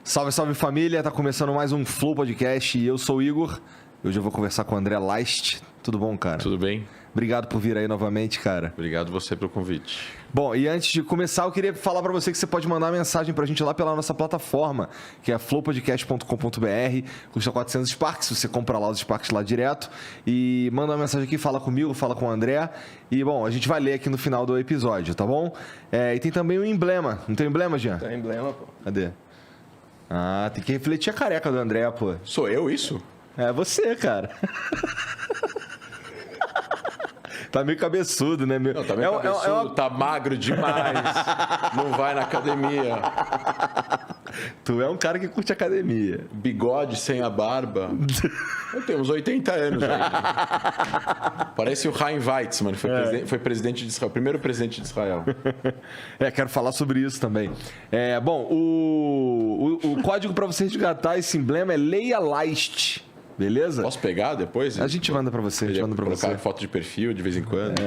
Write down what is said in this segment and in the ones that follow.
Salve, salve família, tá começando mais um Flow Podcast e eu sou o Igor. Hoje eu vou conversar com o André Leist. Tudo bom, cara? Tudo bem. Obrigado por vir aí novamente, cara. Obrigado você pelo convite. Bom, e antes de começar, eu queria falar pra você que você pode mandar mensagem pra gente lá pela nossa plataforma, que é flowpodcast.com.br, custa 400 Sparks, você compra lá os Sparks lá direto, e manda uma mensagem aqui, fala comigo, fala com o André, e bom, a gente vai ler aqui no final do episódio, tá bom? E tem também o emblema, não tem emblema, Jean? Tem emblema, pô. Cadê? Ah, tem que refletir a careca do André, pô. Sou eu isso? É você, cara. Tá meio cabeçudo, né? Não, tá meio cabeçudo, tá magro demais, não vai na academia. Tu é um cara que curte academia. Bigode sem a barba. Eu tenho uns 80 anos ainda. Parece o Chaim Weizmann, foi presidente de Israel, primeiro presidente de Israel. Quero falar sobre isso também. Bom, o código para você resgatar esse emblema é Leia Leist. Beleza? Posso pegar depois? A gente manda pra você. Colocar foto de perfil de vez em quando.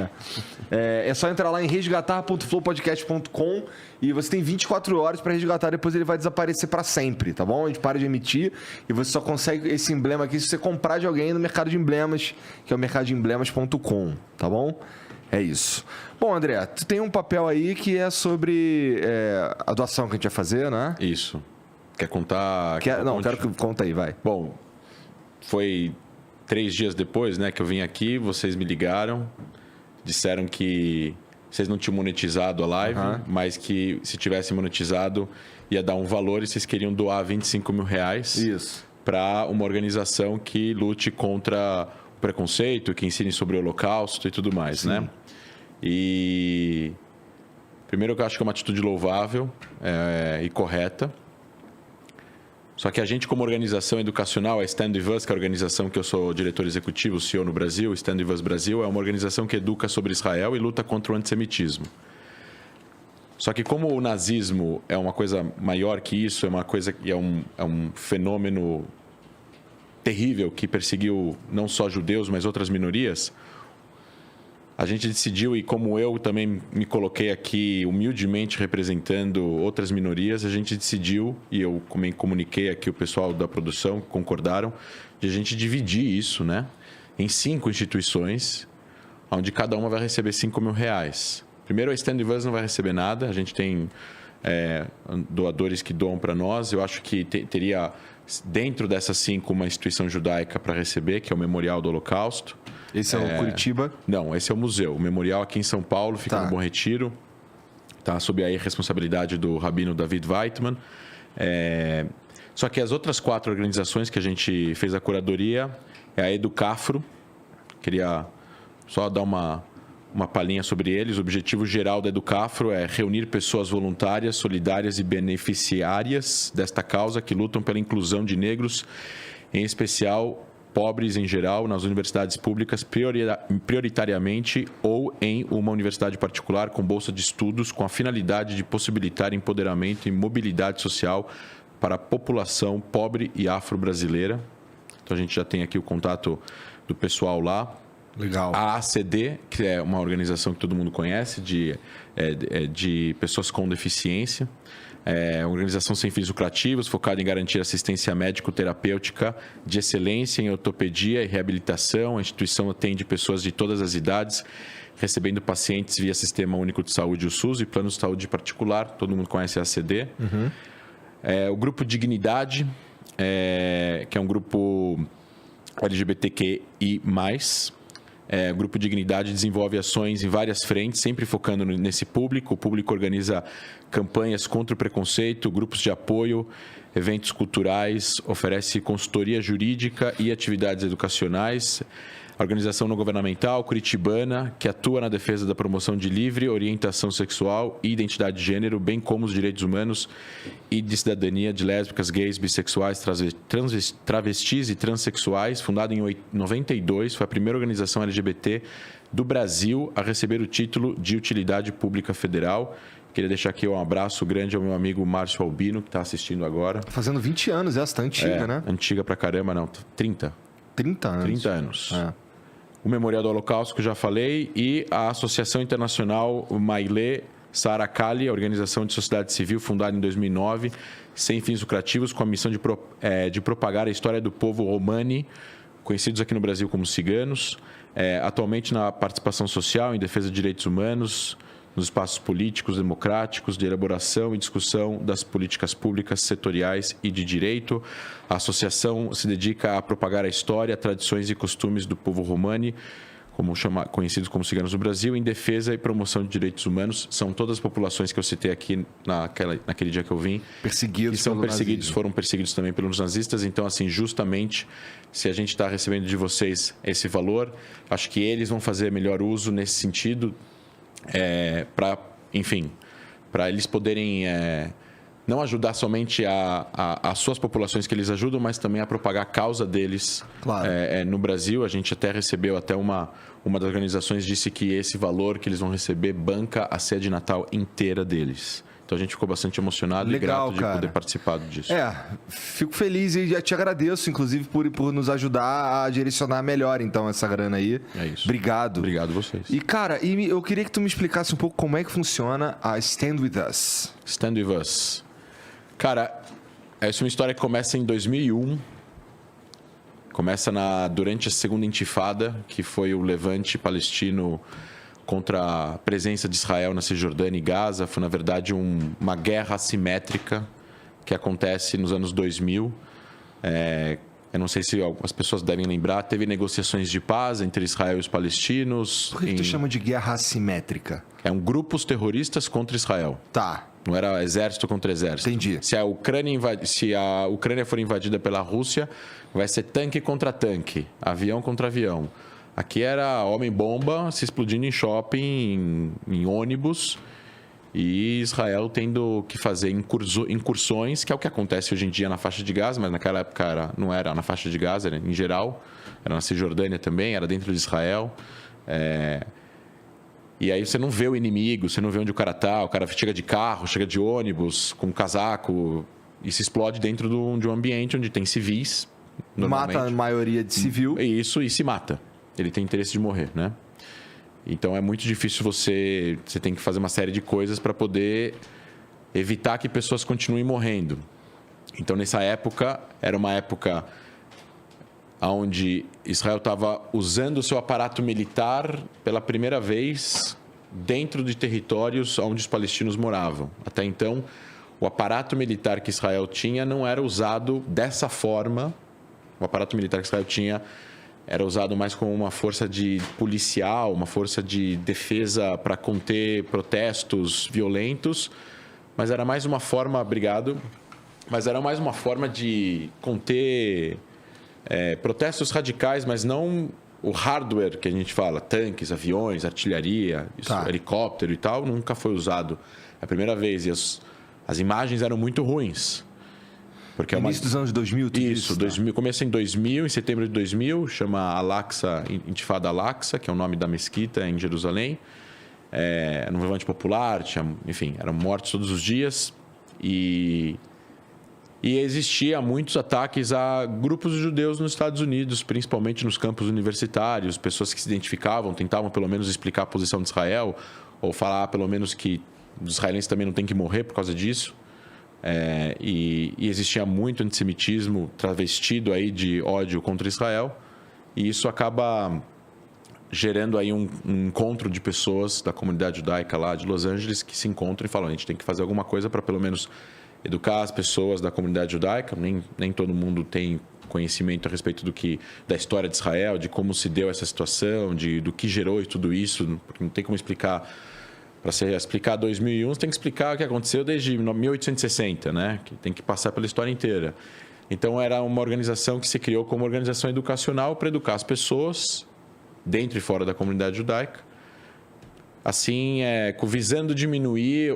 É só entrar lá em resgatar.flowpodcast.com e você tem 24 horas para resgatar, depois ele vai desaparecer para sempre, tá bom? A gente para de emitir e você só consegue esse emblema aqui se você comprar de alguém no mercado de emblemas, que é o mercadoemblemas.com, tá bom? É isso. Bom, André, tu tem um papel aí que é sobre a doação que a gente vai fazer, né? Isso. Quer contar? Quero que conta aí, vai. Bom, foi 3 dias depois, né, que eu vim aqui, vocês me ligaram, disseram que vocês não tinham monetizado a live, mas que se tivesse monetizado ia dar um valor e vocês queriam doar R$25 mil para uma organização que lute contra o preconceito, que ensine sobre o Holocausto e tudo mais, Sim. né? E primeiro eu acho que é uma atitude louvável e correta. Só que a gente, como organização educacional, a Stand With Us, que é a organização que eu sou diretor executivo, CEO no Brasil, Stand With Us Brasil, é uma organização que educa sobre Israel e luta contra o antissemitismo. Só que como o nazismo é uma coisa maior que isso, é uma coisa é um fenômeno terrível que perseguiu não só judeus, mas outras minorias, a gente decidiu, e como eu também me coloquei aqui humildemente representando outras minorias, a gente decidiu, e eu também comuniquei aqui o pessoal da produção, concordaram, de a gente dividir isso, né, em 5 instituições, onde cada uma vai receber R$5 mil. Primeiro, a Stand With Us não vai receber nada, a gente tem doadores que doam para nós, eu acho que teria dentro dessas 5 uma instituição judaica para receber, que é o Memorial do Holocausto. Esse é o Curitiba? Não, esse é o museu. O memorial aqui em São Paulo, fica no Bom Retiro. Está sob a responsabilidade do rabino David Weitman. Só que as outras 4 organizações que a gente fez a curadoria é a Educafro. Queria só dar uma palhinha sobre eles. O objetivo geral da Educafro é reunir pessoas voluntárias, solidárias e beneficiárias desta causa que lutam pela inclusão de negros, em especial pobres em geral, nas universidades públicas, prioritariamente ou em uma universidade particular com bolsa de estudos, com a finalidade de possibilitar empoderamento e mobilidade social para a população pobre e afro-brasileira. Então, a gente já tem aqui o contato do pessoal lá. Legal. A ACD, que é uma organização que todo mundo conhece, de pessoas com deficiência. É uma organização sem fins lucrativos, focada em garantir assistência médico-terapêutica de excelência em ortopedia e reabilitação. A instituição atende pessoas de todas as idades, recebendo pacientes via Sistema Único de Saúde, o SUS, e plano de saúde particular. Todo mundo conhece a ACD. O Grupo Dignidade, que é um grupo LGBTQI+. O Grupo Dignidade desenvolve ações em várias frentes, sempre focando nesse público. O público organiza campanhas contra o preconceito, grupos de apoio, eventos culturais, oferece consultoria jurídica e atividades educacionais. A organização não governamental curitibana, que atua na defesa da promoção de livre orientação sexual e identidade de gênero, bem como os direitos humanos e de cidadania de lésbicas, gays, bissexuais, travestis e transexuais. Fundada em 92, foi a primeira organização LGBT do Brasil a receber o título de Utilidade Pública Federal. Queria deixar aqui um abraço grande ao meu amigo Márcio Albino, que está assistindo agora. Fazendo 20 anos, essa tá antiga, né? Antiga pra caramba, não. 30. 30 anos. 30 anos. O Memorial do Holocausto, que eu já falei, e a Associação Internacional Maile Sara Kali, organização de sociedade civil fundada em 2009, sem fins lucrativos, com a missão de propagar a história do povo romani, conhecidos aqui no Brasil como ciganos, atualmente na participação social, em defesa de direitos humanos, nos espaços políticos, democráticos, de elaboração e discussão das políticas públicas, setoriais e de direito. A associação se dedica a propagar a história, tradições e costumes do povo romani, conhecidos como ciganos do Brasil, em defesa e promoção de direitos humanos. São todas as populações que eu citei aqui naquele dia que eu vim. Perseguidos que foram perseguidos também pelos nazistas. Então, assim, justamente, se a gente está recebendo de vocês esse valor, acho que eles vão fazer melhor uso nesse sentido, para eles poderem não ajudar somente as suas populações que eles ajudam, mas também a propagar a causa deles. Claro. No Brasil. A gente até recebeu, uma das organizações disse que esse valor que eles vão receber banca a ceia de Natal inteira deles. Então a gente ficou bastante emocionado. Legal, e grato de poder participar disso. Fico feliz e já te agradeço, inclusive, por nos ajudar a direcionar melhor, então, essa grana aí. É isso. Obrigado. Obrigado a vocês. E, cara, eu queria que tu me explicasse um pouco como é que funciona a Stand With Us. Stand With Us. Cara, essa é uma história que começa em 2001. Começa durante a segunda intifada, que foi o levante palestino contra a presença de Israel na Cisjordânia e Gaza. Foi, na verdade, uma guerra assimétrica que acontece nos anos 2000. Eu não sei se as pessoas devem lembrar, teve negociações de paz entre Israel e os palestinos. Por que tu chama de guerra assimétrica? Grupos terroristas contra Israel. Tá. Não era exército contra exército. Entendi. Se a Ucrânia for invadida pela Rússia, vai ser tanque contra tanque, avião contra avião. Aqui era homem-bomba se explodindo em shopping, em ônibus, e Israel tendo que fazer incursões, que é o que acontece hoje em dia na faixa de Gaza, mas naquela época não era na faixa de Gaza, era em geral, era na Cisjordânia também, era dentro de Israel. E aí você não vê o inimigo, você não vê onde o cara chega de carro, chega de ônibus, com um casaco, e se explode dentro de um ambiente onde tem civis. Mata a maioria de civil. Isso, e se mata. Ele tem interesse de morrer, né? Então é muito difícil você tem que fazer uma série de coisas para poder evitar que pessoas continuem morrendo. Então nessa época, era uma época onde Israel estava usando o seu aparato militar pela primeira vez dentro de territórios onde os palestinos moravam. Até então, o aparato militar que Israel tinha não era usado dessa forma. O aparato militar que Israel tinha era usado mais como uma força policial, uma força de defesa para conter protestos violentos, mas era mais uma forma, mas era mais uma forma de conter protestos radicais, mas não o hardware que a gente fala, tanques, aviões, artilharia, helicóptero e tal, nunca foi usado. É a primeira vez, e as imagens eram muito ruins. Porque início dos anos 2000, tudo isso. 2000, começa em 2000, em setembro de 2000, chama Al-Aqsa, Intifada Al-Aqsa, que é o nome da mesquita em Jerusalém. No levante popular, eram mortos todos os dias. E existia muitos ataques a grupos de judeus nos Estados Unidos, principalmente nos campos universitários, pessoas que se identificavam, tentavam pelo menos explicar a posição de Israel, ou falar pelo menos que os israelenses também não têm que morrer por causa disso. E existia muito antissemitismo travestido aí de ódio contra Israel, e isso acaba gerando aí um encontro de pessoas da comunidade judaica lá de Los Angeles que se encontram e falam: a gente tem que fazer alguma coisa para pelo menos educar as pessoas da comunidade judaica. Nem todo mundo tem conhecimento a respeito da história de Israel, de como se deu essa situação, do que gerou tudo isso, porque não tem como explicar. Para você explicar 2001, você tem que explicar o que aconteceu desde 1860, né? Que tem que passar pela história inteira. Então, era uma organização que se criou como organização educacional para educar as pessoas dentro e fora da comunidade judaica. Assim, visando diminuir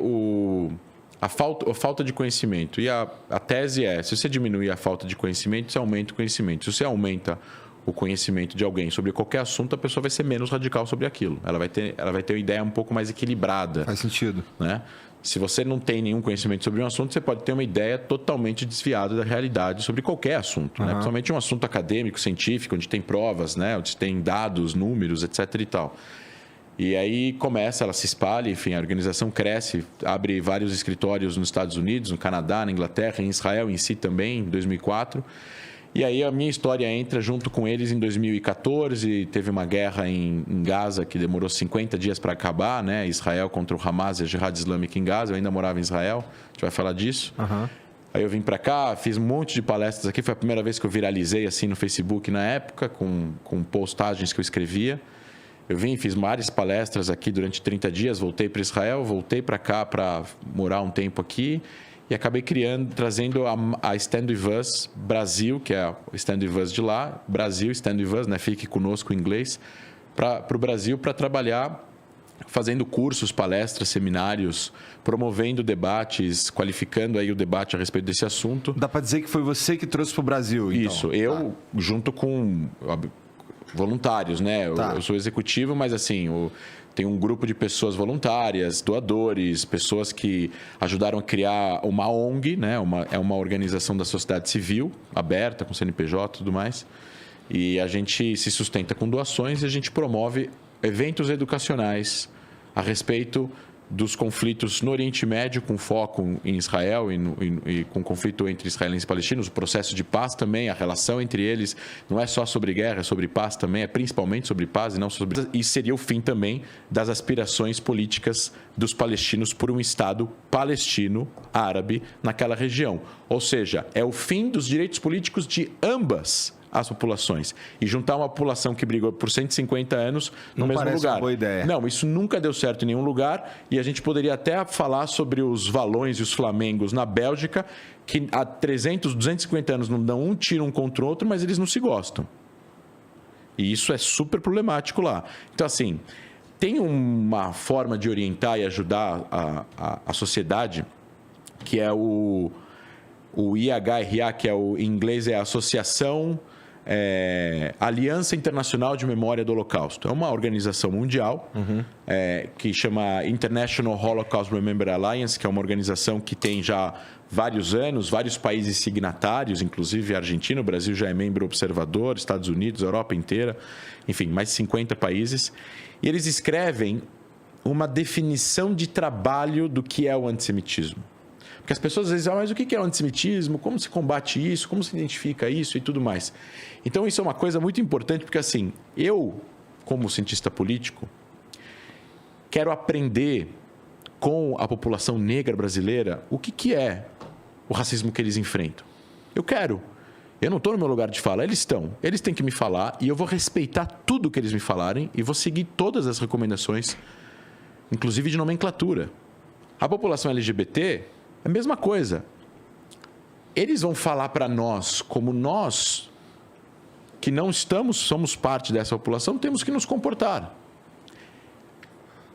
a falta de conhecimento. E a tese se você diminuir a falta de conhecimento, você aumenta o conhecimento. Se você aumenta o conhecimento de alguém sobre qualquer assunto, a pessoa vai ser menos radical sobre aquilo. Ela vai ter uma ideia um pouco mais equilibrada. Faz sentido. Né? Se você não tem nenhum conhecimento sobre um assunto, você pode ter uma ideia totalmente desviada da realidade sobre qualquer assunto. Né? Principalmente um assunto acadêmico, científico, onde tem provas, né? Onde tem dados, números, etc. e tal. E aí começa, ela se espalha, enfim, a organização cresce, abre vários escritórios nos Estados Unidos, no Canadá, na Inglaterra, em Israel em si também, em 2004. E aí a minha história entra junto com eles em 2014, teve uma guerra em Gaza que demorou 50 dias para acabar, né? Israel contra o Hamas e a Jihad Islâmica em Gaza, eu ainda morava em Israel, a gente vai falar disso. Uhum. Aí eu vim para cá, fiz um monte de palestras aqui, foi a primeira vez que eu viralizei assim no Facebook na época, com postagens que eu escrevia. Eu vim, fiz várias palestras aqui durante 30 dias, voltei para Israel, voltei para cá para morar um tempo aqui e acabei trazendo a Stand With Us Brasil, que é o Stand With Us de lá, Brasil, Stand With Us, né? Fique conosco em inglês, para o Brasil para trabalhar fazendo cursos, palestras, seminários, promovendo debates, qualificando aí o debate a respeito desse assunto. Dá para dizer que foi você que trouxe para o Brasil, então? Isso, eu junto com voluntários, né? Tá. Eu sou executivo, mas assim, tem um grupo de pessoas voluntárias, doadores, pessoas que ajudaram a criar uma ONG, né? É uma organização da sociedade civil, aberta, com CNPJ e tudo mais. E a gente se sustenta com doações e a gente promove eventos educacionais a respeito dos conflitos no Oriente Médio, com foco em Israel e com conflito entre israelenses e palestinos, o processo de paz também, a relação entre eles, não é só sobre guerra, é sobre paz também, é principalmente sobre paz e não sobre... E seria o fim também das aspirações políticas dos palestinos por um Estado palestino árabe naquela região. Ou seja, é o fim dos direitos políticos de ambas as populações. E juntar uma população que brigou por 150 anos no mesmo lugar. Uma boa ideia. Não, isso nunca deu certo em nenhum lugar. E a gente poderia até falar sobre os valões e os flamengos na Bélgica, que há 300, 250 anos não dão um tiro um contra o outro, mas eles não se gostam. E isso é super problemático lá. Então, assim, tem uma forma de orientar e ajudar a sociedade, que é o IHRA, que em inglês é a Associação... Aliança Internacional de Memória do Holocausto. É uma organização mundial que chama International Holocaust Remember Alliance, que é uma organização que tem já vários anos, vários países signatários, inclusive a Argentina, o Brasil já é membro observador, Estados Unidos, Europa inteira, enfim, mais de 50 países. E eles escrevem uma definição de trabalho do que é o antissemitismo. Porque as pessoas às vezes dizem, mas o que é o antissemitismo? Como se combate isso? Como se identifica isso e tudo mais? Então, isso é uma coisa muito importante, porque assim, eu, como cientista político, quero aprender com a população negra brasileira o que é o racismo que eles enfrentam. Eu quero. Eu não estou no meu lugar de fala, eles estão. Eles têm que me falar e eu vou respeitar tudo que eles me falarem e vou seguir todas as recomendações, inclusive de nomenclatura. A população LGBT... é a mesma coisa. Eles vão falar para nós, como nós, que não somos parte dessa população, temos que nos comportar.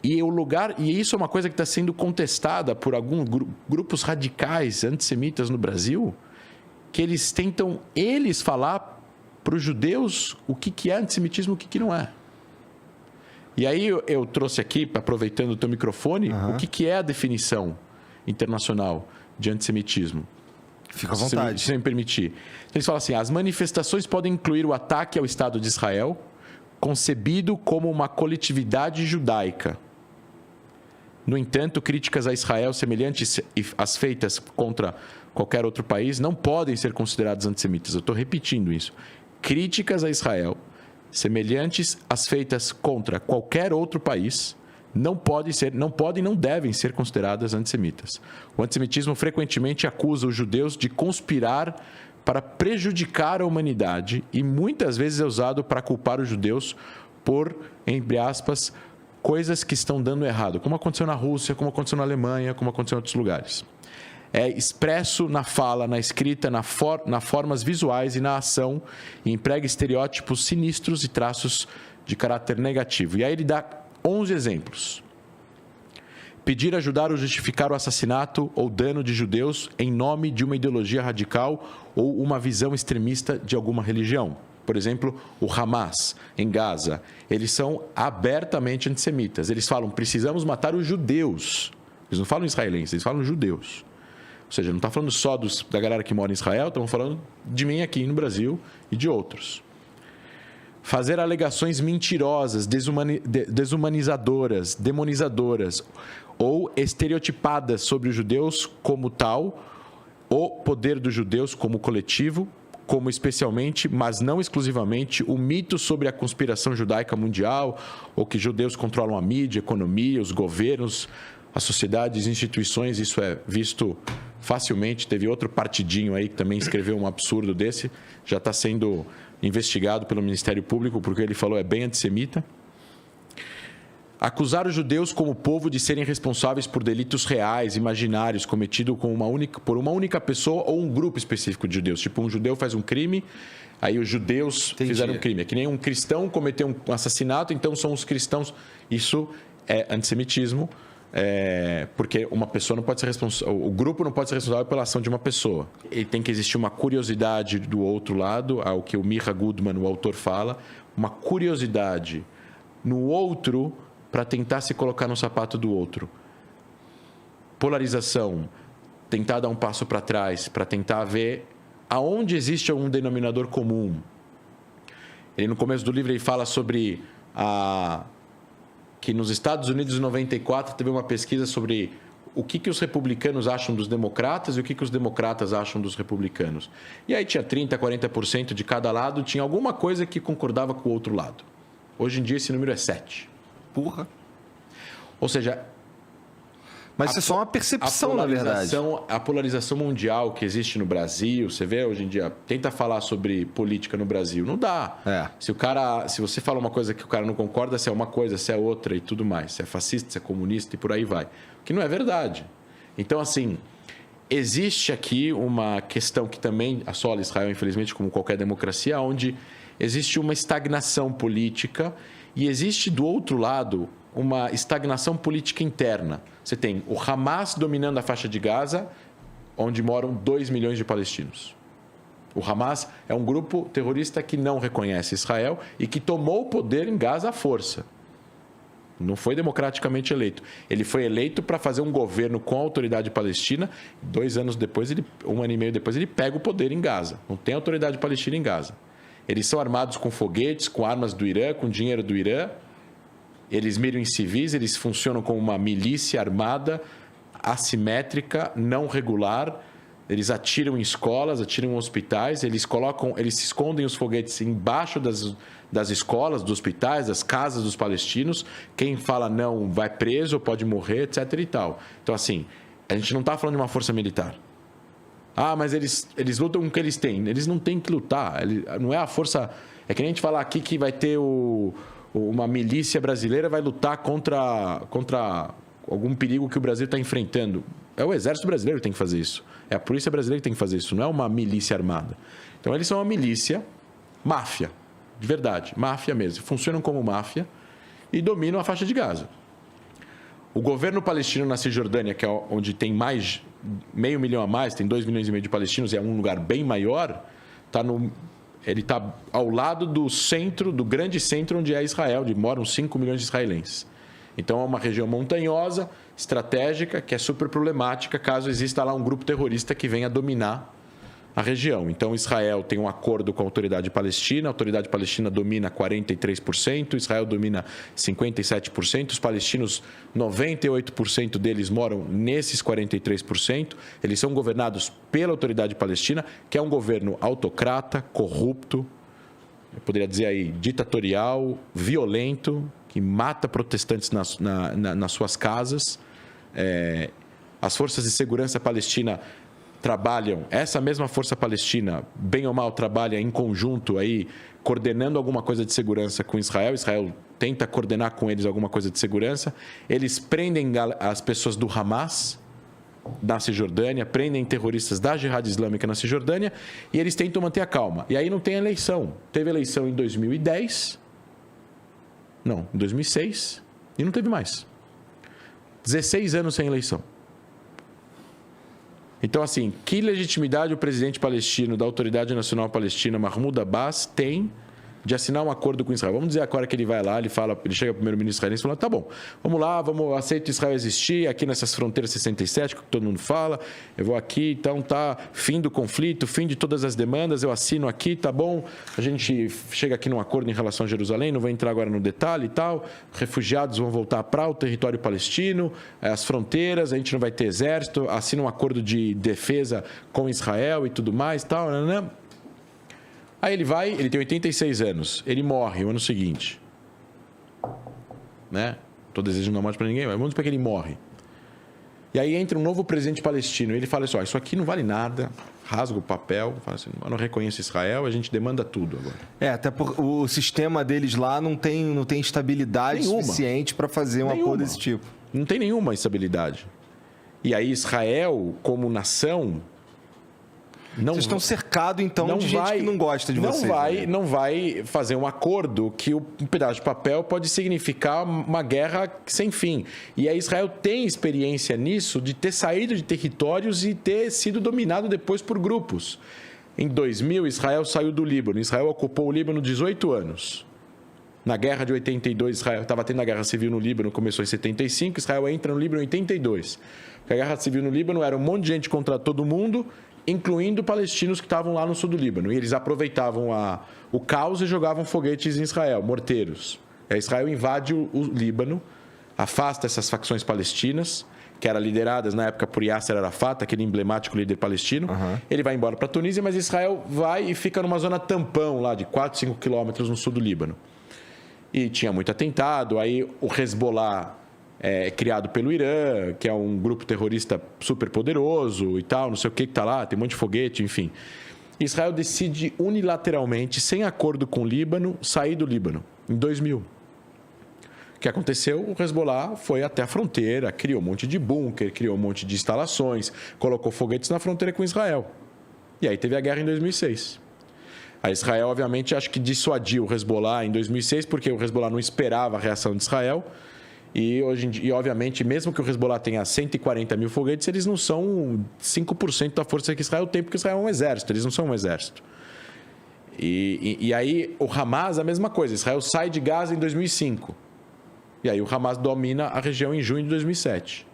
E isso é uma coisa que está sendo contestada por alguns grupos radicais antissemitas no Brasil, que eles tentam, falar para os judeus o que é antissemitismo e o que não é. E aí eu trouxe aqui, aproveitando o teu microfone, o que é a definição internacional de antissemitismo. Fica à vontade. Se me permitir. Eles falam assim, as manifestações podem incluir o ataque ao Estado de Israel, concebido como uma coletividade judaica. No entanto, críticas a Israel semelhantes às feitas contra qualquer outro país não podem ser consideradas antissemitas. Eu estou repetindo isso. Críticas a Israel semelhantes às feitas contra qualquer outro país não podem e não devem ser consideradas antissemitas. O antissemitismo frequentemente acusa os judeus de conspirar para prejudicar a humanidade e muitas vezes é usado para culpar os judeus por, entre aspas, coisas que estão dando errado, como aconteceu na Rússia, como aconteceu na Alemanha, como aconteceu em outros lugares. É expresso na fala, na escrita, nas formas visuais e na ação, e emprega estereótipos sinistros e traços de caráter negativo. E aí ele dá 11 exemplos. Pedir, ajudar ou justificar o assassinato ou dano de judeus em nome de uma ideologia radical ou uma visão extremista de alguma religião. Por exemplo, o Hamas, em Gaza. Eles são abertamente antissemitas. Eles falam, precisamos matar os judeus. Eles não falam israelenses, eles falam judeus. Ou seja, não está falando só da galera que mora em Israel, estamos falando de mim aqui no Brasil e de outros. fazer alegações mentirosas, desumanizadoras, demonizadoras ou estereotipadas sobre os judeus como tal, o poder dos judeus como coletivo, como especialmente, mas não exclusivamente, o mito sobre a conspiração judaica mundial, ou que judeus controlam a mídia, a economia, os governos, as sociedades, instituições. Isso é visto facilmente. Teve outro partidinho aí que também escreveu um absurdo desse, já está sendo investigado pelo Ministério Público, porque ele falou é bem antissemita. Acusar os judeus como povo de serem responsáveis por delitos reais, imaginários, cometidos por uma única pessoa ou um grupo específico de judeus. Tipo, um judeu faz um crime, aí os judeus fizeram um crime. É que nem um cristão cometeu um assassinato, então são os cristãos. Isso é antissemitismo, porque uma pessoa não pode ser responsável, o grupo não pode ser responsável pela ação de uma pessoa. E tem que existir uma curiosidade do outro lado, ao que o Mira Goodman, o autor, fala, uma curiosidade no outro para tentar se colocar no sapato do outro. Polarização, tentar dar um passo para trás, para tentar ver aonde existe algum denominador comum. Ele, no começo do livro, ele fala sobre que nos Estados Unidos, em 94, teve uma pesquisa sobre o que os republicanos acham dos democratas e o que os democratas acham dos republicanos. E aí tinha 30%, 40% de cada lado, tinha alguma coisa que concordava com o outro lado. Hoje em dia, esse número é 7%. Porra. Ou seja... Mas isso é só uma percepção, na verdade. A polarização mundial que existe no Brasil, você vê hoje em dia, tenta falar sobre política no Brasil, não dá. Se você fala uma coisa que o cara não concorda, se é uma coisa, se é outra e tudo mais, se é fascista, se é comunista e por aí vai. Que não é verdade. Então, assim, existe aqui uma questão que também assola Israel, infelizmente, como qualquer democracia, onde existe uma estagnação política e existe, do outro lado, uma estagnação política interna. Você tem o Hamas dominando a faixa de Gaza, onde moram 2 milhões de palestinos. O Hamas é um grupo terrorista que não reconhece Israel e que tomou o poder em Gaza à força. Não foi democraticamente eleito. Ele foi eleito para fazer um governo com a autoridade palestina. 2 anos depois, 1 ano e meio depois, ele pega o poder em Gaza. Não tem autoridade palestina em Gaza. Eles são armados com foguetes, com armas do Irã, com dinheiro do Irã. Eles miram em civis, eles funcionam como uma milícia armada, assimétrica, não regular. Eles atiram em escolas, atiram em hospitais, eles se escondem os foguetes embaixo das escolas, dos hospitais, das casas dos palestinos. Quem fala não vai preso, pode morrer, etc. e tal. Então, assim, a gente não está falando de uma força militar. Ah, mas eles lutam com o que eles têm. Eles não têm que lutar. Não é a força... É que nem a gente falar aqui que vai ter uma milícia brasileira vai lutar contra algum perigo que o Brasil está enfrentando. É o exército brasileiro que tem que fazer isso. É a polícia brasileira que tem que fazer isso. Não é uma milícia armada. Então, eles são uma milícia, máfia, de verdade. Máfia mesmo. Funcionam como máfia e dominam a faixa de Gaza. O governo palestino na Cisjordânia, que é onde tem mais... 500 mil a mais, tem 2,5 milhões de palestinos, é um lugar bem maior, ele está ao lado do centro, do grande centro onde é Israel, onde moram 5 milhões de israelenses. Então, é uma região montanhosa, estratégica, que é super problemática caso exista lá um grupo terrorista que venha dominar a região. Então, Israel tem um acordo com a autoridade palestina domina 43%, Israel domina 57%, os palestinos, 98% deles moram nesses 43%, eles são governados pela autoridade palestina, que é um governo autocrata, corrupto, eu poderia dizer aí, ditatorial, violento, que mata protestantes nas suas casas. As forças de segurança palestina trabalham, essa mesma força palestina, bem ou mal, trabalha em conjunto aí, coordenando alguma coisa de segurança com Israel. Israel tenta coordenar com eles alguma coisa de segurança. Eles prendem as pessoas do Hamas na Cisjordânia, prendem terroristas da Jihad Islâmica na Cisjordânia e eles tentam manter a calma. E aí não tem eleição. Teve eleição em 2010, não, em 2006 e não teve mais. 16 anos sem eleição. Então, assim, que legitimidade o presidente palestino da Autoridade Nacional Palestina, Mahmoud Abbas, tem de assinar um acordo com Israel. Vamos dizer agora que ele vai lá, ele chega ao primeiro-ministro israelense e fala, tá bom, vamos lá, aceito Israel existir aqui nessas fronteiras 67, que todo mundo fala, eu vou aqui, então tá, fim do conflito, fim de todas as demandas, eu assino aqui, tá bom, a gente chega aqui num acordo em relação a Jerusalém, não vou entrar agora no detalhe e tal, refugiados vão voltar para o território palestino, as fronteiras, a gente não vai ter exército, assina um acordo de defesa com Israel e tudo mais, tal, né? Aí ele tem 86 anos, ele morre no ano seguinte. Né? Estou desejando a morte para ninguém, mas vamos para que ele morre. E aí entra um novo presidente palestino, e ele fala assim, isso aqui não vale nada, rasga o papel, fala assim, eu não reconheço Israel, a gente demanda tudo agora. Até porque o sistema deles lá não tem estabilidade suficiente para fazer um acordo desse tipo. Não tem nenhuma estabilidade. E aí Israel, como nação... Vocês estão cercados, então, de gente que não gosta de vocês. Não vai fazer um acordo que um pedaço de papel pode significar uma guerra sem fim. E aí Israel tem experiência nisso, de ter saído de territórios e ter sido dominado depois por grupos. Em 2000, Israel saiu do Líbano. Israel ocupou o Líbano 18 anos. Na guerra de 82, Israel estava tendo a guerra civil no Líbano, começou em 75, Israel entra no Líbano em 82. Porque a guerra civil no Líbano era um monte de gente contra todo mundo, incluindo palestinos que estavam lá no sul do Líbano. E eles aproveitavam o caos e jogavam foguetes em Israel, morteiros. Aí Israel invade o Líbano, afasta essas facções palestinas, que eram lideradas na época por Yasser Arafat, aquele emblemático líder palestino. Ele vai embora para a Tunísia, mas Israel vai e fica numa zona tampão lá de 4, 5 quilômetros no sul do Líbano. E tinha muito atentado, aí o Hezbollah criado pelo Irã, que é um grupo terrorista super poderoso e tal, não sei o que está lá, tem um monte de foguete, enfim. Israel decide unilateralmente, sem acordo com o Líbano, sair do Líbano, em 2000. O que aconteceu? O Hezbollah foi até a fronteira, criou um monte de bunker, criou um monte de instalações, colocou foguetes na fronteira com Israel. E aí teve a guerra em 2006. A Israel, obviamente, acho que dissuadiu o Hezbollah em 2006, porque o Hezbollah não esperava a reação de Israel. E, obviamente, mesmo que o Hezbollah tenha 140 mil foguetes, eles não são 5% da força que Israel tem, porque Israel é um exército, eles não são um exército. E aí o Hamas, a mesma coisa, Israel sai de Gaza em 2005. E aí o Hamas domina a região em junho de 2007.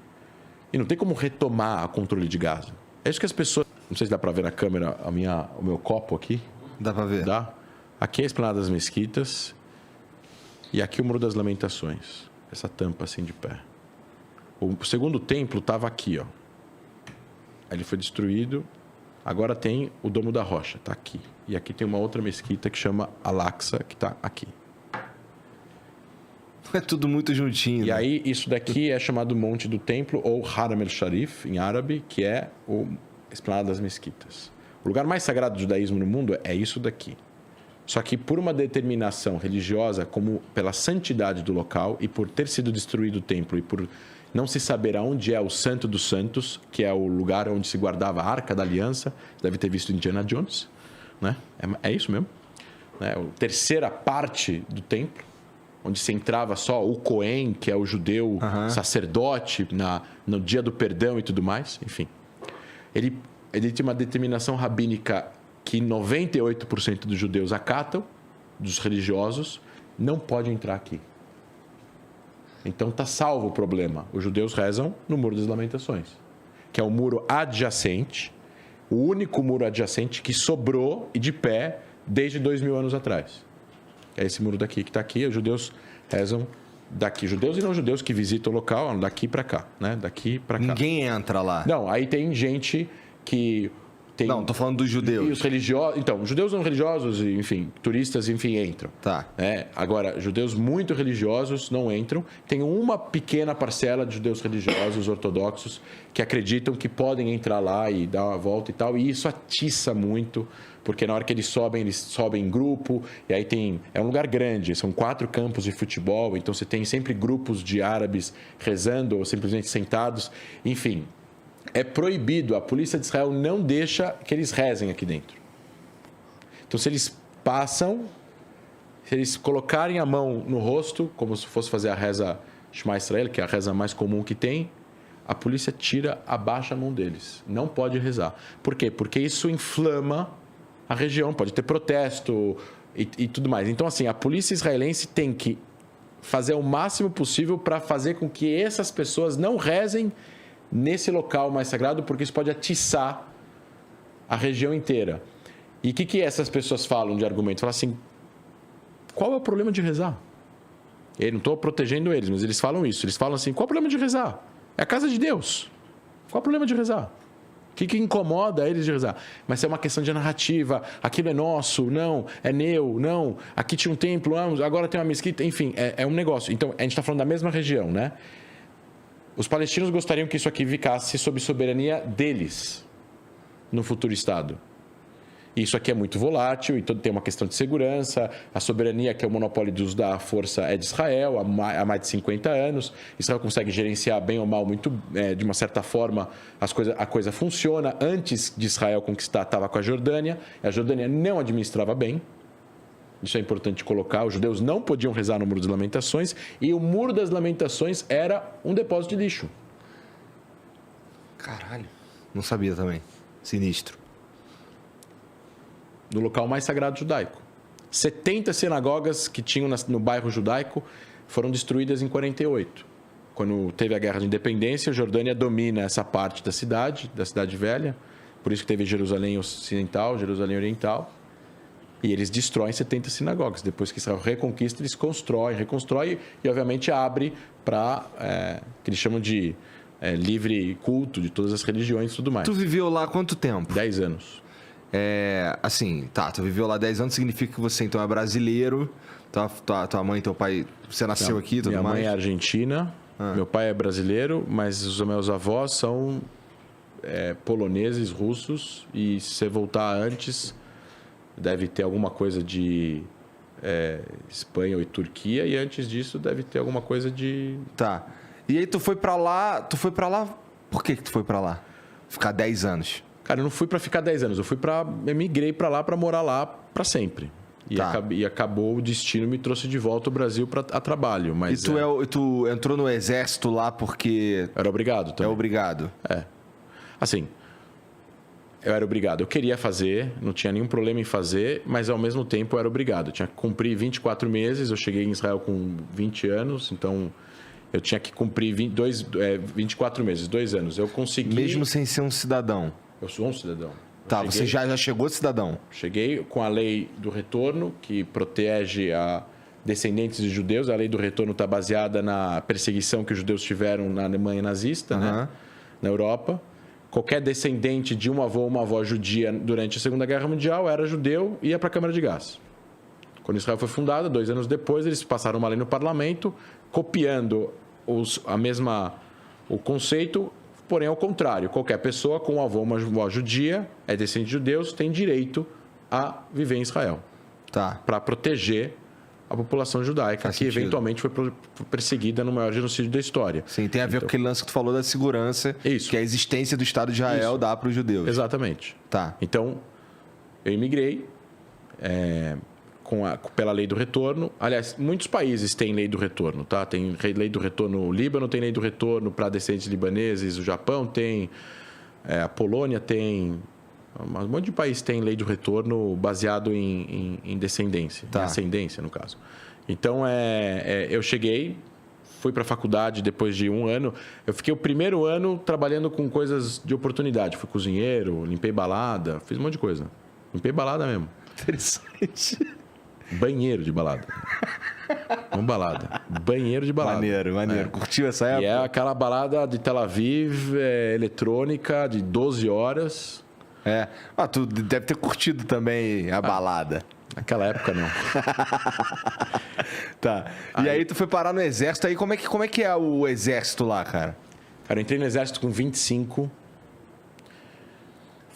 E não tem como retomar o controle de Gaza. É isso que as pessoas... Não sei se dá para ver na câmera o meu copo aqui. Dá para ver. Dá. Aqui é a Esplanada das Mesquitas e aqui o Muro das Lamentações. Essa tampa assim de pé. O segundo templo estava aqui, ó. Aí ele foi destruído. Agora tem o Domo da Rocha, está aqui. E aqui tem uma outra mesquita que chama Al-Aqsa, que está aqui. É tudo muito juntinho. E aí isso daqui é chamado Monte do Templo, ou Haram el-Sharif, em árabe, que é o Esplanada das Mesquitas. O lugar mais sagrado do judaísmo no mundo é isso daqui. Só que por uma determinação religiosa, como pela santidade do local e por ter sido destruído o templo e por não se saber aonde é o Santo dos Santos, que é o lugar onde se guardava a Arca da Aliança, deve ter visto Indiana Jones, né? É isso mesmo. Né? A terceira parte do templo, onde se entrava só o Cohen, que é o judeu sacerdote, no dia do perdão e tudo mais, enfim. Ele tinha uma determinação rabínica que 98% dos judeus acatam, dos religiosos, não pode entrar aqui. Então está salvo o problema. Os judeus rezam no Muro das Lamentações, que é o muro adjacente, o único muro adjacente que sobrou e de pé desde 2000 anos atrás. É esse muro daqui que está aqui, os judeus rezam daqui. Judeus e não judeus que visitam o local, daqui para cá, né? Daqui para cá. Ninguém entra lá. Não, aí tem gente que... Não, estou falando dos judeus. E os religiosos... Então, judeus não religiosos, enfim, turistas, enfim, entram. Tá. Agora, judeus muito religiosos não entram. Tem uma pequena parcela de judeus religiosos ortodoxos que acreditam que podem entrar lá e dar uma volta e tal. E isso atiça muito, porque na hora que eles sobem em grupo. E aí é um lugar grande, são 4 campos de futebol. Então, você tem sempre grupos de árabes rezando ou simplesmente sentados. Enfim... É proibido, a polícia de Israel não deixa que eles rezem aqui dentro. Então, se eles passam, se eles colocarem a mão no rosto, como se fosse fazer a reza Shema Israel, que é a reza mais comum que tem, a polícia abaixa a mão deles. Não pode rezar. Por quê? Porque isso inflama a região. Pode ter protesto, e tudo mais. Então, assim, a polícia israelense tem que fazer o máximo possível para fazer com que essas pessoas não rezem nesse local mais sagrado, porque isso pode atiçar a região inteira. E o que essas pessoas falam de argumento? Falam assim, qual é o problema de rezar? Eu não estou protegendo eles, mas eles falam isso. Eles falam assim, qual é o problema de rezar? É a casa de Deus. Qual é o problema de rezar? O que incomoda eles de rezar? Mas é uma questão de narrativa. Aquilo é nosso, não. É meu, não. Aqui tinha um templo, agora tem uma mesquita. Enfim, é um negócio. Então, a gente está falando da mesma região, né? Os palestinos gostariam que isso aqui ficasse sob soberania deles no futuro Estado. Isso aqui é muito volátil, então tem uma questão de segurança. A soberania, que é o monopólio de uso da força, é de Israel há mais de 50 anos. Israel consegue gerenciar bem ou mal, de uma certa forma, a coisa funciona. Antes de Israel conquistar, estava com a Jordânia. A Jordânia não administrava bem. Isso é importante colocar. Os judeus não podiam rezar no Muro das Lamentações. E o Muro das Lamentações era um depósito de lixo. Caralho. Não sabia também. Sinistro. No local mais sagrado judaico. 70 sinagogas que tinham no bairro judaico foram destruídas em 48. Quando teve a Guerra de Independência, a Jordânia domina essa parte da cidade velha. Por isso que teve Jerusalém Ocidental, Jerusalém Oriental. E eles destroem 70 sinagogas. Depois que Israel reconquista, eles reconstrói e, obviamente, abre para que eles chamam de livre culto de todas as religiões e tudo mais. Tu viveu lá há quanto tempo? 10 anos. Tu viveu lá 10 anos, significa que você então é brasileiro, tua mãe e teu pai, você nasceu aqui e tudo mais? Minha mãe é argentina, meu pai é brasileiro, mas os meus avós são poloneses, russos, e se você voltar antes, deve ter alguma coisa de Espanha ou Turquia, e antes disso deve ter alguma coisa de... Tá, e aí tu foi pra lá, por que tu foi pra lá? Ficar 10 anos? Cara, eu não fui para ficar 10 anos, eu migrei para lá para morar lá para sempre. E acabou o destino, me trouxe de volta ao Brasil a trabalho. Mas e tu entrou no exército lá porque... Era obrigado também. É obrigado. Assim, eu era obrigado. Eu queria fazer, não tinha nenhum problema em fazer, mas ao mesmo tempo eu era obrigado. Eu tinha que cumprir 24 meses, eu cheguei em Israel com 20 anos, então... Eu tinha que cumprir 24 meses, 2 anos. Eu consegui... Mesmo sem ser um cidadão? Eu sou um cidadão. Você já chegou cidadão? Cheguei com a lei do retorno, que protege a descendentes de judeus. A lei do retorno está baseada na perseguição que os judeus tiveram na Alemanha nazista, né? Na Europa. Qualquer descendente de um avô ou uma avó judia durante a Segunda Guerra Mundial era judeu e ia para a Câmara de Gás. Quando Israel foi fundada, 2 anos depois, eles passaram uma lei no parlamento copiando o conceito, porém ao contrário. Qualquer pessoa com um avô ou uma avó judia, é descendente de judeus, tem direito a viver em Israel. Para proteger a população judaica, que eventualmente foi perseguida no maior genocídio da história. Sim, tem a ver com aquele lance que tu falou da segurança, que a existência do Estado de Israel dá para os judeus. Exatamente. Então, eu imigrei pela lei do retorno. Aliás, muitos países têm lei do retorno, tá? Tem lei do retorno, o Líbano tem lei do retorno para descendentes libaneses, o Japão tem, a Polônia tem, um monte de país tem lei do retorno baseado em descendência, em ascendência, no caso. Então, eu cheguei, fui para a faculdade depois de 1 ano. Eu fiquei o primeiro ano trabalhando com coisas de oportunidade. Fui cozinheiro, limpei balada, fiz um monte de coisa. Limpei balada mesmo. Interessante. Banheiro de balada. Não balada. Banheiro de balada. Maneiro. Curtiu essa época? E é aquela balada de Tel Aviv, eletrônica, de 12 horas. Tu deve ter curtido também a balada. Naquela época, não. E aí tu foi parar no exército. Aí como é que é o exército lá, cara? Cara, eu entrei no exército com 25.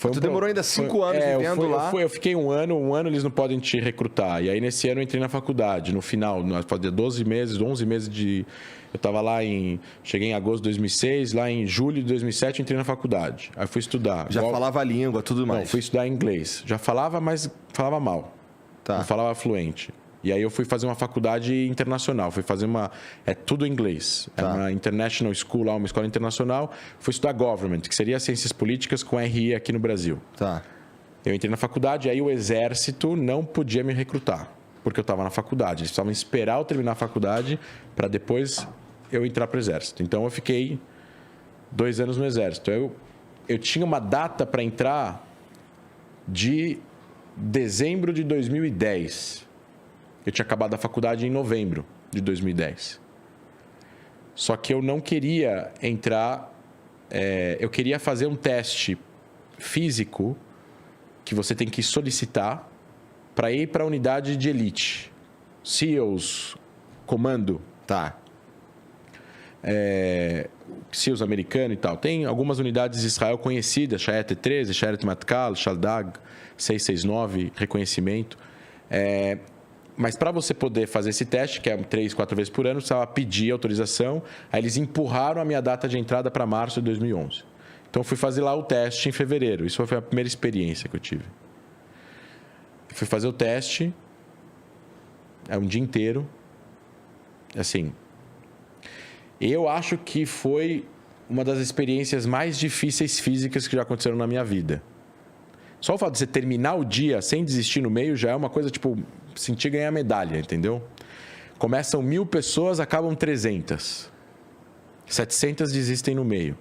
Tu demorou ainda 5 anos vivendo lá? Eu fiquei 1 ano eles não podem te recrutar. E aí, nesse ano, eu entrei na faculdade. No final, fazia 11 meses de... Eu estava lá cheguei em agosto de 2006, lá em julho de 2007 eu entrei na faculdade. Aí fui estudar. Já falava a língua, tudo mais? Não, fui estudar inglês. Já falava, mas falava mal. Não falava fluente. E aí eu fui fazer uma faculdade internacional. Fui fazer tudo em inglês. É uma International School, lá, uma escola internacional. Fui estudar Government, que seria Ciências Políticas com RI aqui no Brasil. Eu entrei na faculdade, aí o exército não podia me recrutar, porque eu estava na faculdade. Eles precisavam esperar eu terminar a faculdade para depois eu entrar para o exército. Então, eu fiquei 2 anos no exército. Eu tinha uma data para entrar de dezembro de 2010. Eu tinha acabado a faculdade em novembro de 2010. Só que eu não queria entrar... eu queria fazer um teste físico que você tem que solicitar para ir para a unidade de elite. SEALs, comando, Tá. SEALs americano e tal. Tem algumas unidades de Israel conhecidas, Sharet 13, Sharet Matkal, Shaldag, 669, reconhecimento. Mas para você poder fazer esse teste, que é 3, 4 vezes por ano, você precisava pedir autorização. Aí eles empurraram a minha data de entrada para março de 2011. Então, eu fui fazer lá o teste em fevereiro. Isso foi a primeira experiência que eu tive. Eu fui fazer o teste. Um dia inteiro. Assim, eu acho que foi uma das experiências mais difíceis físicas que já aconteceram na minha vida. Só o fato de você terminar o dia sem desistir no meio já é uma coisa, tipo, sentir ganhar medalha, entendeu? Começam 1.000 pessoas, acabam 300. 700 desistem no meio,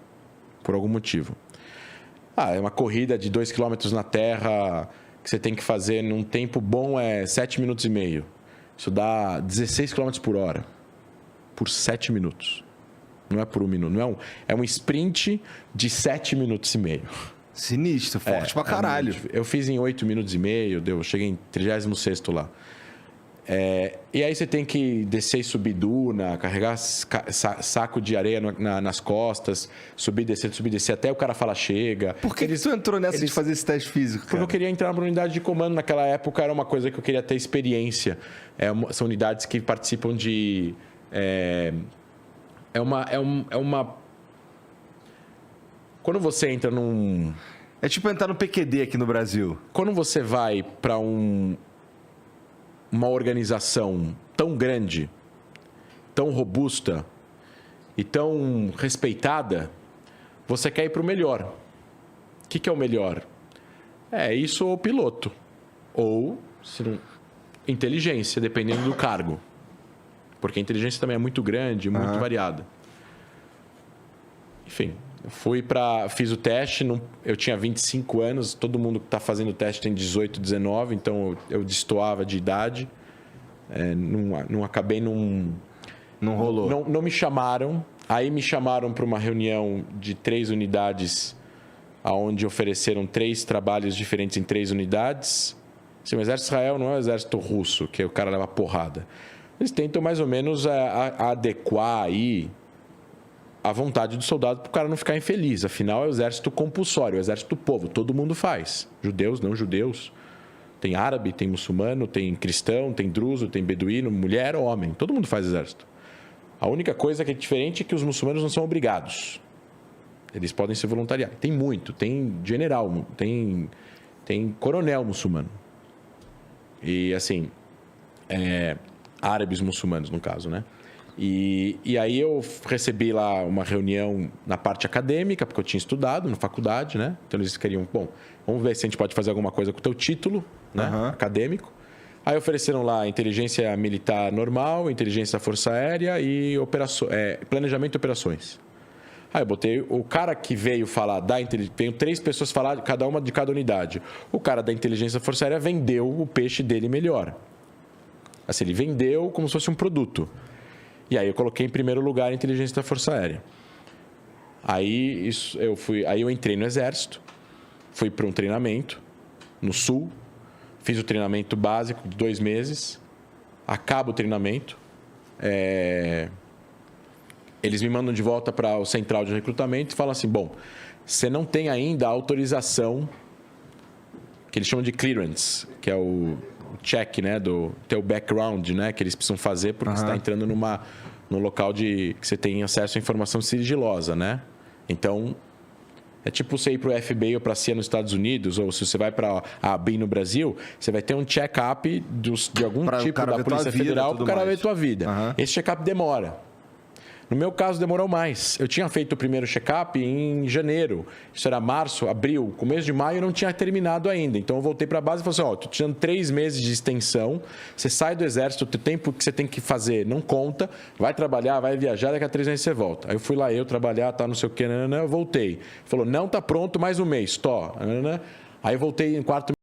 por algum motivo. É uma corrida de 2 km na terra que você tem que fazer num tempo bom 7 minutos e meio. Isso dá 16 km por hora, por 7 minutos. Não é por 1 minuto. Não é um sprint de 7 minutos e meio. Sinistro, forte pra caralho. Eu fiz em 8 minutos e meio, cheguei em 36º lá. E aí você tem que descer e subir duna, carregar saco de areia nas costas, subir, descer, até o cara falar chega. Por que tu entrou nessa de fazer esse teste físico, cara? Porque eu queria entrar na unidade de comando. Naquela época era uma coisa que eu queria ter experiência. São unidades que participam de... Quando você entra num... É tipo entrar no PQD aqui no Brasil. Quando você vai para uma organização tão grande, tão robusta e tão respeitada, você quer ir para o melhor. O que é o melhor? Isso ou piloto. Ou inteligência, dependendo do cargo. Porque a inteligência também é muito grande, muito variada. Enfim, fiz o teste, eu tinha 25 anos, todo mundo que está fazendo o teste tem 18, 19, então eu destoava de idade. Não acabei, não rolou. Não me chamaram. Aí me chamaram para uma reunião de 3 unidades, onde ofereceram 3 trabalhos diferentes em 3 unidades. Assim, o exército de Israel não é o exército russo, que o cara leva porrada. Eles tentam mais ou menos adequar aí a vontade do soldado para o cara não ficar infeliz. Afinal, é o exército compulsório, é o exército do povo. Todo mundo faz. Judeus, não judeus. Tem árabe, tem muçulmano, tem cristão, tem druso, tem beduíno, mulher, homem. Todo mundo faz exército. A única coisa que é diferente é que os muçulmanos não são obrigados. Eles podem se voluntariar. Tem muito. Tem general, tem coronel muçulmano. E, assim, árabes muçulmanos, no caso, né? E aí eu recebi lá uma reunião na parte acadêmica, porque eu tinha estudado na faculdade, né? Então eles queriam, vamos ver se a gente pode fazer alguma coisa com o teu título, né? Acadêmico. Aí ofereceram lá inteligência militar normal, inteligência da Força Aérea e planejamento de operações. Aí eu botei o cara que veio falar veio 3 pessoas falar, cada uma de cada unidade. O cara da inteligência da Força Aérea vendeu o peixe dele melhor. Assim, ele vendeu como se fosse um produto. E aí eu coloquei em primeiro lugar a inteligência da Força Aérea. Aí eu entrei no Exército, fui para um treinamento no Sul, fiz o treinamento básico de 2 meses, acaba o treinamento, eles me mandam de volta para o central de recrutamento e falam assim, você não tem ainda a autorização, que eles chamam de clearance, que é o check, né, do teu background, né, que eles precisam fazer porque você está entrando num local que você tem acesso à informação sigilosa, né? Então, é tipo você ir para o FBI ou para a CIA nos Estados Unidos, ou se você vai para a ABIN no Brasil, você vai ter um check-up de algum tipo da Polícia Federal para o cara ver tua vida. Esse check-up demora. No meu caso, demorou mais. Eu tinha feito o primeiro check-up em janeiro. Isso era março, abril. Começo de maio eu não tinha terminado ainda. Então eu voltei para a base e falei assim, tô tirando 3 meses de extensão. Você sai do exército, o tempo que você tem que fazer não conta. Vai trabalhar, vai viajar, daqui a 3 meses você volta. Aí eu fui lá, trabalhar, não sei o que, eu voltei. Falou, não tá pronto, mais um mês, Aí eu voltei em quarto